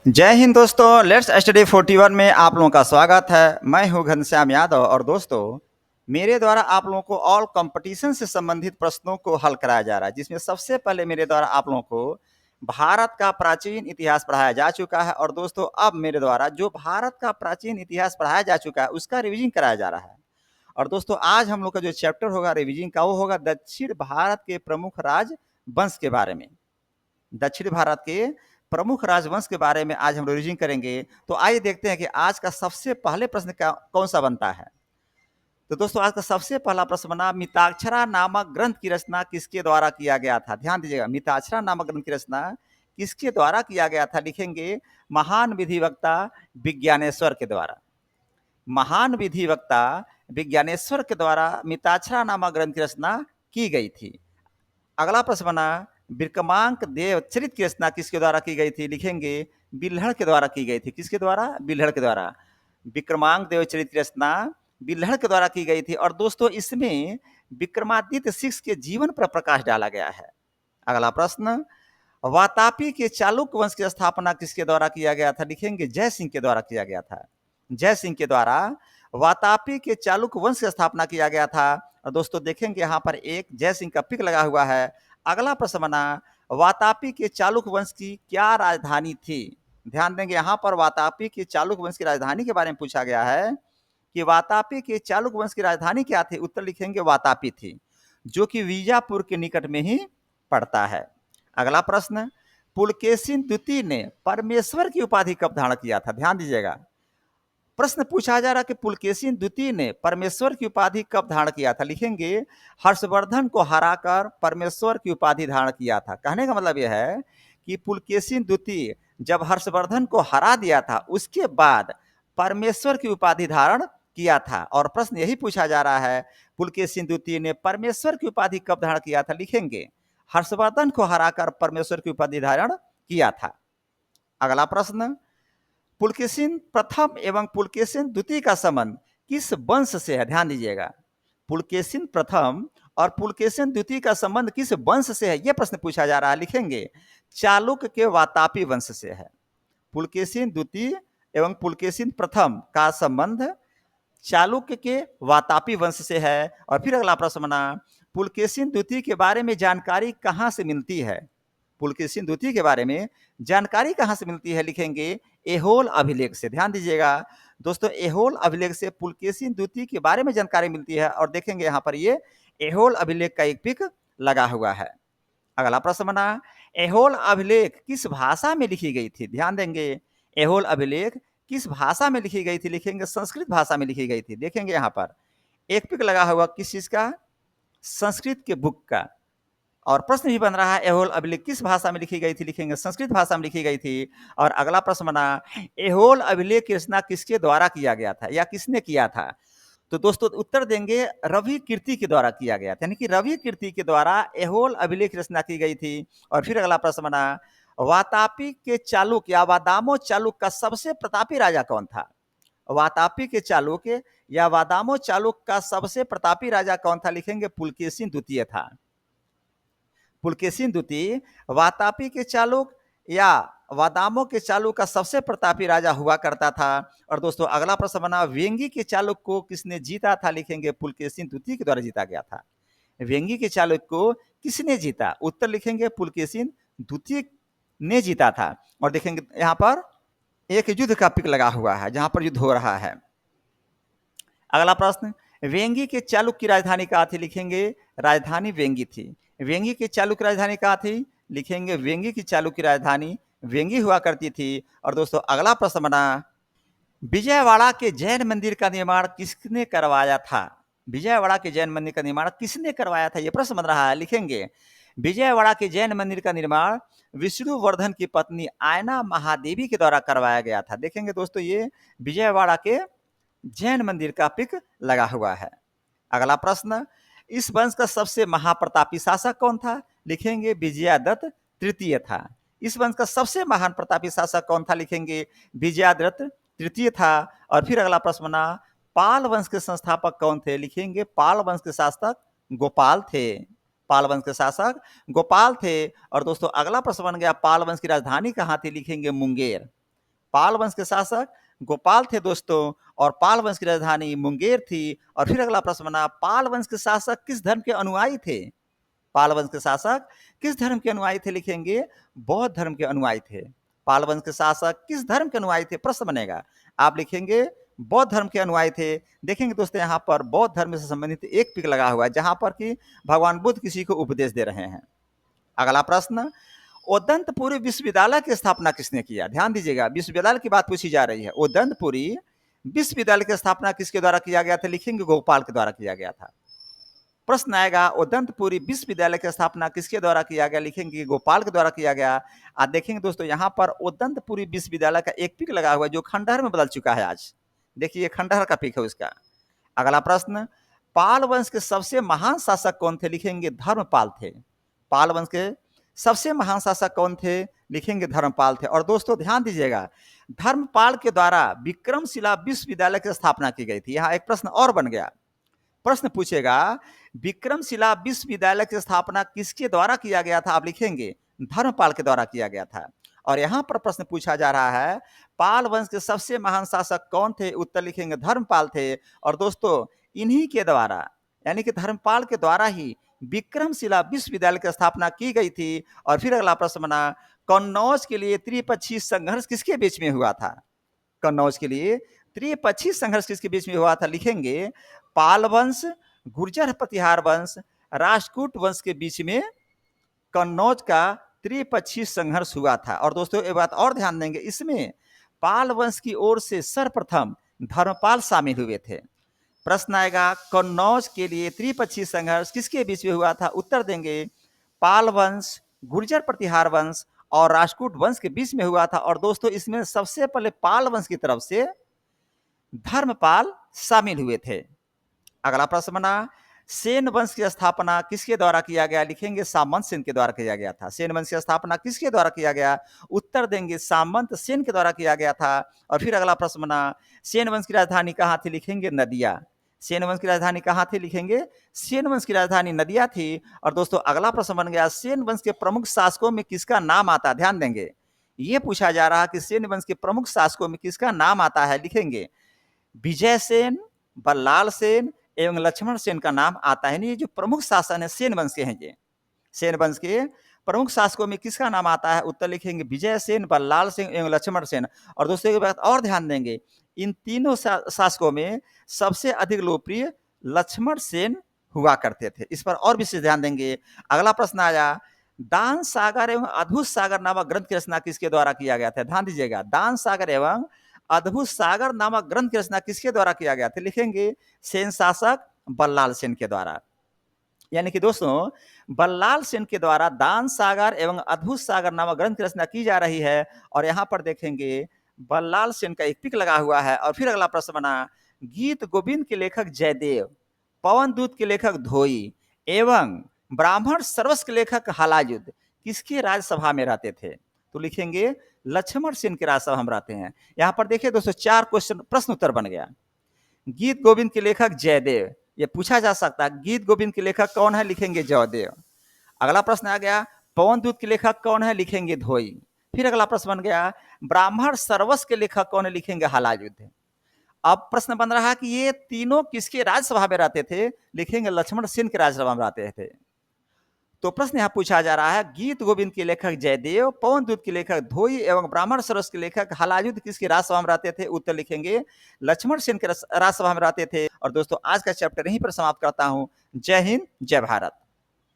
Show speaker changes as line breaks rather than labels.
जय हिंद दोस्तों, let's study 41 में आप लोगों का स्वागत है। मैं हूं घनश्याम यादव और दोस्तों मेरे द्वारा आप लोगों को ऑल कंपटीशन से संबंधित प्रश्नों को हल कराया जा रहा है, जिसमें सबसे पहले मेरे द्वारा आप लोगों को भारत का प्राचीन इतिहास पढ़ाया जा चुका है। और दोस्तों अब मेरे द्वारा जो भारत का प्राचीन इतिहास पढ़ाया जा चुका है उसका रिवीजन कराया जा रहा है। और दोस्तों आज हम लोग का जो चैप्टर होगा रिवीजन का वो होगा दक्षिण भारत के प्रमुख राजवंश के बारे में। दक्षिण भारत के प्रमुख राजवंश के बारे में आज हम रिवीजन करेंगे। तो आइए देखते हैं कि आज का सबसे पहले प्रश्न कौन सा बनता है। तो दोस्तों आज का सबसे पहला प्रश्न बना, मिताक्षरा नामक ग्रंथ की रचना किसके द्वारा किया गया था। ध्यान दीजिएगा, मिताक्षरा नामक ग्रंथ की रचना किसके द्वारा किया गया था। लिखेंगे महान विधिवक्ता विज्ञानेश्वर के द्वारा। महान विधिवक्ता विज्ञानेश्वर के द्वारा मिताक्षरा नामक ग्रंथ की रचना की गई थी। अगला प्रश्न बना, विक्रमांक देव चरित की रचना किसके द्वारा की गई थी। लिखेंगे बिल्हड़ के द्वारा की गई थी। किसके द्वारा? बिल्हड़ के द्वारा। विक्रमांक देव चरित की रचना बिल्हड़ के द्वारा की गई थी। और दोस्तों इसमें विक्रमादित्य सिक्स के जीवन पर प्रकाश डाला गया है। अगला प्रश्न, वातापी के चालुक्य वंश की स्थापना किसके द्वारा किया गया था। लिखेंगे जय सिंह के द्वारा किया गया था। जय सिंह के द्वारा वातापी के चालुक्य वंश की स्थापना किया गया था। और दोस्तों देखेंगे यहाँ पर एक जय सिंह का पिक लगा हुआ है। अगला प्रश्न बना, वातापी के चालुक्य वंश की क्या राजधानी थी। ध्यान देंगे यहाँ पर वातापी के चालुक्य वंश की राजधानी के बारे में पूछा गया है कि वातापी के चालुक्य वंश की राजधानी क्या थी। उत्तर लिखेंगे वातापी थी, जो कि बीजापुर के निकट में ही पड़ता है। अगला प्रश्न, पुलकेशिन द्वितीय ने परमेश्वर की उपाधि कब धारण किया था। ध्यान दीजिएगा, प्रश्न पूछा जा रहा कि पुलकेशिन द्वितीय ने परमेश्वर की उपाधि कब धारण किया था। लिखेंगे हर्षवर्धन को हराकर परमेश्वर की उपाधि धारण किया था। कहने का मतलब यह है कि पुलकेशिन द्वितीय जब हर्षवर्धन को हरा दिया था उसके बाद परमेश्वर की उपाधि धारण किया था। और प्रश्न यही पूछा जा रहा है, पुलकेशिन द्वितीय ने परमेश्वर की उपाधि कब धारण किया था। लिखेंगे हर्षवर्धन को हराकर परमेश्वर की उपाधि धारण किया था। अगला प्रश्न, पुलकेशिन प्रथम एवं पुलकेशिन द्वितीय का संबंध किस वंश से है। ध्यान दीजिएगा, पुलकेशिन प्रथम और पुलकेशिन द्वितीय का संबंध किस वंश से है, यह प्रश्न पूछा जा रहा है। लिखेंगे चालुक्य के वातापी वंश से है। पुलकेशिन द्वितीय एवं पुलकेशिन प्रथम का संबंध चालुक्य के वातापी वंश से है। और फिर अगला प्रश्न बना, पुलकेशिन द्वितीय के बारे में जानकारी कहाँ से मिलती है। पुलकेशिन द्वितीय के बारे में जानकारी कहाँ से मिलती है। लिखेंगे एहोल अभिलेख से। ध्यान दीजिएगा दोस्तों, एहोल अभिलेख से पुलकेशिन द्वितीय के बारे में जानकारी मिलती है। और देखेंगे यहाँ पर ये एहोल अभिलेख का एक पिक लगा हुआ है। अगला प्रश्न बना, एहोल अभिलेख किस भाषा में लिखी गई थी। ध्यान देंगे, एहोल अभिलेख किस भाषा में लिखी गई थी। लिखेंगे संस्कृत भाषा में लिखी गई थी। देखेंगे यहाँ पर एक पिक लगा हुआ किस चीज का, संस्कृत के बुक का। और प्रश्न भी बन रहा है एहोल अभिलेख किस भाषा में लिखी गई थी। लिखेंगे संस्कृत भाषा में लिखी गई थी। और अगला प्रश्न बना, एहोल अभिलेख की रचना किसके द्वारा किया गया था या किसने किया था। तो दोस्तों उत्तर देंगे रवि कीर्ति के द्वारा किया गया था, यानी कि रवि कीर्ति के द्वारा एहोल अभिलेख रचना की गई थी। और फिर अगला प्रश्न बना, वातापी के चालुक्य या वादामो चालुक्य का सबसे प्रतापी राजा कौन था। वातापी के चालुक्य या वादामो चालुक्य का सबसे प्रतापी राजा कौन था। लिखेंगे पुलकेशिन द्वितीय था। पुलकेशिन द्वितीय वातापी के चालुक्य या वादामो के चालुक्य का सबसे प्रतापी राजा हुआ करता था। और दोस्तों अगला प्रश्न बना, वेंगी के चालुक्य को किसने जीता था। लिखेंगे पुलकेशिन द्वितीय के द्वारा जीता गया था। वेंगी के चालुक्य को किसने जीता। उत्तर लिखेंगे पुलकेशिन द्वितीय ने जीता था। और देखेंगे यहाँ पर एक युद्ध का पिक लगा हुआ है जहां पर युद्ध हो रहा है। अगला प्रश्न, वेंगी के चालुक्य की राजधानी कहाँ थी। लिखेंगे राजधानी वेंगी थी। वेंगी की चालुक्य राजधानी कहाँ थी। लिखेंगे वेंगी की चालुक्य की राजधानी वेंगी हुआ करती थी। और दोस्तों अगला प्रश्न बना, विजयवाड़ा के जैन मंदिर का निर्माण किसने करवाया था। विजयवाड़ा के जैन मंदिर का निर्माण किसने करवाया था, यह प्रश्न बन रहा है। लिखेंगे विजयवाड़ा के जैन मंदिर का निर्माण विष्णुवर्धन की पत्नी आयना महादेवी के द्वारा करवाया गया था। देखेंगे दोस्तों ये विजयवाड़ा के जैन मंदिर का पिक लगा हुआ है। अगला प्रश्न, इस वंश का सबसे महाप्रतापी शासक कौन था। लिखेंगे विजयादत्त तृतीय था। इस वंश का सबसे महान प्रतापी शासक कौन था। लिखेंगे विजयादत्त तृतीय था। और फिर अगला प्रश्न बना, पाल वंश के संस्थापक कौन थे। लिखेंगे पाल वंश के शासक गोपाल थे। पाल वंश के शासक गोपाल थे। और दोस्तों अगला प्रश्न बन गया, पाल वंश की राजधानी कहाँ थी। लिखेंगे मुंगेर। पाल वंश के शासक गोपाल थे दोस्तों, और पाल वंश की राजधानी मुंगेर थी। और फिर अगला प्रश्न बना, पाल वंश के शासक किस धर्म के अनुयायी थे? पाल वंश के शासक किस धर्म के अनुयायी थे? लिखेंगे बौद्ध धर्म के अनुयायी थे। पाल वंश के शासक किस धर्म के अनुयायी थे? प्रश्न बनेगा, आप लिखेंगे बौद्ध धर्म के अनुयायी थे। देखेंगे दोस्तों यहाँ पर बौद्ध धर्म से संबंधित एक पिक लगा हुआ है जहां पर कि भगवान बुद्ध किसी को उपदेश दे रहे हैं। अगला प्रश्न, उदंतपुरी विश्वविद्यालय की स्थापना किसने किया? ध्यान दीजिएगा, विश्वविद्यालय की बात पूछी जा रही है। उदंतपुरी विश्वविद्यालय की स्थापना किसके द्वारा किया गया था? लिखेंगे गोपाल के द्वारा किया गया था। प्रश्न आएगा, उदंतपुरी विश्वविद्यालय की स्थापना किसके द्वारा किया गया? लिखेंगे गोपाल के द्वारा किया गया। आज देखेंगे दोस्तों यहाँ पर उदंतपुरी विश्वविद्यालय का एक पिक लगा हुआ है जो खंडहर में बदल चुका है। आज देखिए खंडहर का पिक है उसका। अगला प्रश्न, पाल वंश के सबसे महान शासक कौन थे? लिखेंगे धर्मपाल थे। पाल वंश के सबसे महान शासक कौन थे? लिखेंगे धर्मपाल थे। और दोस्तों ध्यान दीजिएगा, धर्मपाल के द्वारा विक्रमशिला विश्वविद्यालय की स्थापना की गई थी। यहाँ एक प्रश्न और बन गया, प्रश्न पूछेगा विक्रमशिला विश्वविद्यालय की स्थापना किसके द्वारा किया गया था? आप लिखेंगे धर्मपाल के द्वारा किया गया था। और यहाँ पर प्रश्न पूछा जा रहा है, पाल वंश के सबसे महान शासक कौन थे? उत्तर लिखेंगे धर्मपाल थे। और दोस्तों इन्हीं के द्वारा, यानी कि धर्मपाल के द्वारा ही विक्रमशिला विश्वविद्यालय की स्थापना की गई थी। और फिर अगला प्रश्न बना, कन्नौज के लिए त्रिपक्षीय संघर्ष किसके बीच में हुआ था? कन्नौज के लिए त्रिपक्षीय संघर्ष किसके बीच में हुआ था? लिखेंगे पाल वंश, गुर्जर प्रतिहार वंश, राष्ट्रकूट वंश के बीच में कन्नौज का त्रिपक्षीय संघर्ष हुआ था। और दोस्तों एक बात और ध्यान देंगे, इसमें पाल वंश की ओर से सर्वप्रथम धर्मपाल शामिल हुए थे। प्रश्न आएगा, कन्नौज के लिए त्रिपक्षीय संघर्ष किसके बीच में हुआ था? उत्तर देंगे पाल वंश, गुर्जर प्रतिहार वंश और राष्ट्रकूट वंश के बीच में हुआ था। और दोस्तों इसमें सबसे पहले पाल वंश की तरफ से धर्मपाल शामिल हुए थे। अगला प्रश्न बना, सेन वंश की स्थापना किसके द्वारा किया गया? लिखेंगे सामंत सेन के द्वारा किया गया था। सेन वंश की स्थापना किसके द्वारा किया गया? उत्तर देंगे सामंत सेन के द्वारा किया गया था। और फिर अगला प्रश्न बना, सेन वंश की राजधानी कहाँ थी? लिखेंगे नदिया। सेन वंश की राजधानी कहाँ थी? लिखेंगे सेन वंश की राजधानी नदिया थी। और दोस्तों अगला प्रश्न बन गया, सेन वंश के प्रमुख शासकों में किसका नाम आता है? ध्यान देंगे, ये पूछा जा रहा है कि सेन वंश के प्रमुख शासकों में किसका नाम आता है? लिखेंगे विजय सेन, बल्लाल सेन एवं लक्ष्मण सेन का नाम आता है। ये जो प्रमुख शासन है सेन वंश के हैं, ये सेन वंश के प्रमुख शासकों में किसका नाम आता है? उत्तर लिखेंगे विजय सेन, बल्लाल सेन एवं लक्ष्मण सेन। और दोस्तों एक बात और ध्यान देंगे, इन तीनों शासकों में सबसे अधिक लोकप्रिय लक्ष्मण सेन हुआ करते थे। इस पर और विशेष ध्यान देंगे। अगला प्रश्न आया, दान सागर एवं अद्भुत सागर नामक ग्रंथ की रचना किसके द्वारा किया गया था? ध्यान दीजिएगा, दान सागर एवं अद्भुत सागर नामक ग्रंथ की रचना किसके द्वारा किया गया था? लिखेंगे सेन शासक बल्लाल सेन के द्वारा। यानी कि दोस्तों बल्लाल सेन के द्वारा दान सागर एवं अद्भुत सागर नामक ग्रंथ की रचना की जा रही है। और यहाँ पर देखेंगे बल्लाल सेन का एक पिक लगा हुआ है। और फिर अगला प्रश्न बना, गीत गोविंद के लेखक जयदेव, पवन दूत के लेखक धोई एवं ब्राह्मण सर्वस्व के लेखक हलायुद्ध किसके राज्यसभा में रहते थे? तो लिखेंगे लक्ष्मण सेन के राज्यसभा में रहते हैं। यहाँ पर देखिए दोस्तों 4 क्वेश्चन प्रश्न उत्तर बन गया। गीत गोविंद के लेखक जयदेव, ये पूछा जा सकता है गीत गोविंद के लेखक कौन है? लिखेंगे जयदेव। अगला प्रश्न आ गया, पवन दूत के लेखक कौन है? लिखेंगे धोई। फिर अगला प्रश्न बन गया, ब्राह्मण सर्वस्व के लेखक कौन है? लिखेंगे हलायुद्ध। अब प्रश्न बन रहा कि ये तीनों किसके राज्यसभा में रहते थे? लिखेंगे लक्ष्मण सेन के राज्यसभा में रहते थे। तो प्रश्न यहाँ पूछा जा रहा है, गीत गोविंद के लेखक जयदेव, पवन दूत के लेखक धोई एवं ब्राह्मण सरस के लेखक हलायुद्ध किसकी राज्यसभा में रहते थे? उत्तर लिखेंगे लक्ष्मण सेन के राज्यसभा में रहते थे। और दोस्तों आज का चैप्टर यहीं पर समाप्त करता हूं। जय हिंद, जय भारत।